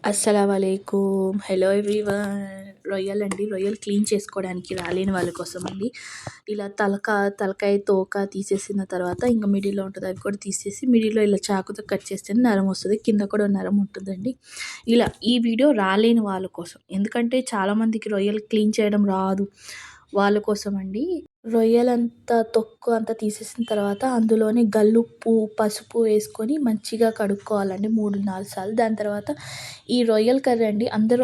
అస్సలామలైకుం. Hello everyone. రొయ్యలు clean చేసుకోవడానికి రాలేని వాళ్ళ కోసం అండి. ఇలా తలకాయ తోక తీసేసిన తర్వాత ఇంకా మిడిల్లో ఉంటుంది, అది కూడా తీసేసి మిడిల్లో ఇలా చాకుతో కట్ చేస్తేనే నరం వస్తుంది, కింద కూడా నరం ఉంటుందండి. ఇలా ఈ వీడియో రాలేని వాళ్ళ కోసం, ఎందుకంటే చాలామందికి రొయ్యలు క్లీన్ చేయడం రాదు, వాళ్ళ కోసం అండి. రొయ్యలంతా తొక్కు అంతా తీసేసిన తర్వాత అందులోనే గల్లుప్పు పసుపు వేసుకొని మంచిగా కడుక్కోవాలండి 3-4 సార్లు. దాని తర్వాత ఈ రొయ్యల కర్రీ అండి అందరూ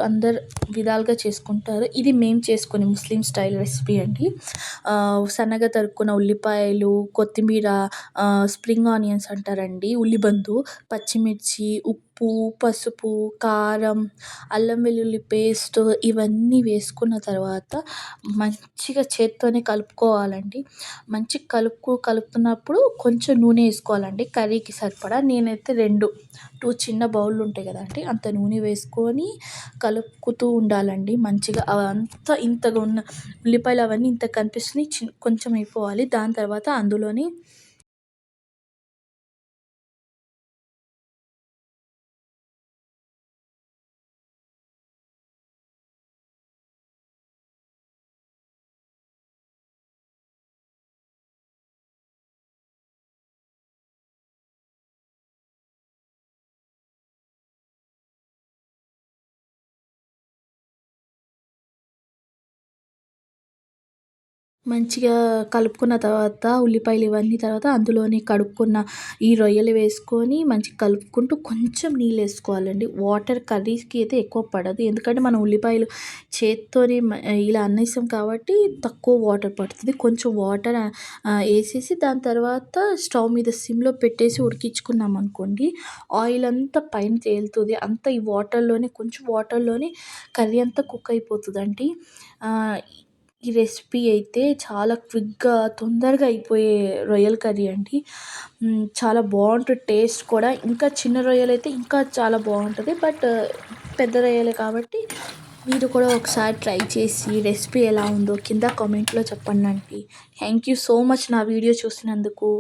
విధాలుగా చేసుకుంటారు. ఇది మేము చేసుకునే ముస్లిం స్టైల్ రెసిపీ అండి. సన్నగా తరుక్కున్న ఉల్లిపాయలు, కొత్తిమీర, స్ప్రింగ్ ఆనియన్స్ అంటారండి, ఉల్లిబందు, పచ్చిమిర్చి, ఉప్పు, పసుపు, కారం, అల్లం వెల్లుల్లి పేస్ట్ ఇవన్నీ వేసుకున్న తర్వాత మంచిగా చేత్తోనే కలుపుకోవాలండి. మంచిగా కలుపుతున్నప్పుడు కొంచెం నూనె వేసుకోవాలండి కర్రీకి సరిపడా. నేనైతే 2 చిన్న బౌళ్ళు ఉంటాయి కదండి, అంత నూనె వేసుకొని కలుపుతూ ఉండాలండి మంచిగా. అవంతా ఇంతగా ఉన్న ఉల్లిపాయలు అవన్నీ ఇంత కనిపిస్తున్నాయి, కొంచెం అయిపోవాలి. దాని తర్వాత అందులోని మంచిగా కలుపుకున్న తర్వాత ఉల్లిపాయలు ఇవన్నీ తర్వాత అందులోని కడుక్కున్న ఈ రొయ్యలు వేసుకొని మంచిగా కలుపుకుంటూ కొంచెం నీళ్ళు వేసుకోవాలండి. వాటర్ కర్రీస్కి అయితే ఎక్కువ పడదు, ఎందుకంటే మనం ఉల్లిపాయలు చేత్తోనే ఇలా అన్నేసాం కాబట్టి తక్కువ వాటర్ పడుతుంది. కొంచెం వాటర్ వేసేసి దాని తర్వాత స్టవ్ మీద సిమ్లో పెట్టేసి ఉడికించుకున్నాం అనుకోండి, ఆయిల్ అంతా పైన తేలుతుంది. అంతా ఈ వాటర్లోనే, కొంచెం వాటర్లోనే కర్రీ అంతా కుక్ అయిపోతుందండి. ఈ రెసిపీ అయితే చాలా క్విక్గా తొందరగా అయిపోయే రొయ్యల కర్రీ అండి. చాలా బాగుంటుంది టేస్ట్ కూడా. ఇంకా చిన్న రొయ్యలు అయితే ఇంకా చాలా బాగుంటుంది, బట్ పెద్ద రొయ్యలే కాబట్టి మీరు కూడా ఒకసారి ట్రై చేసి రెసిపీ ఎలా ఉందో కింద కామెంట్లో చెప్పండి. థ్యాంక్ యూ సో మచ్ నా వీడియో చూసినందుకు.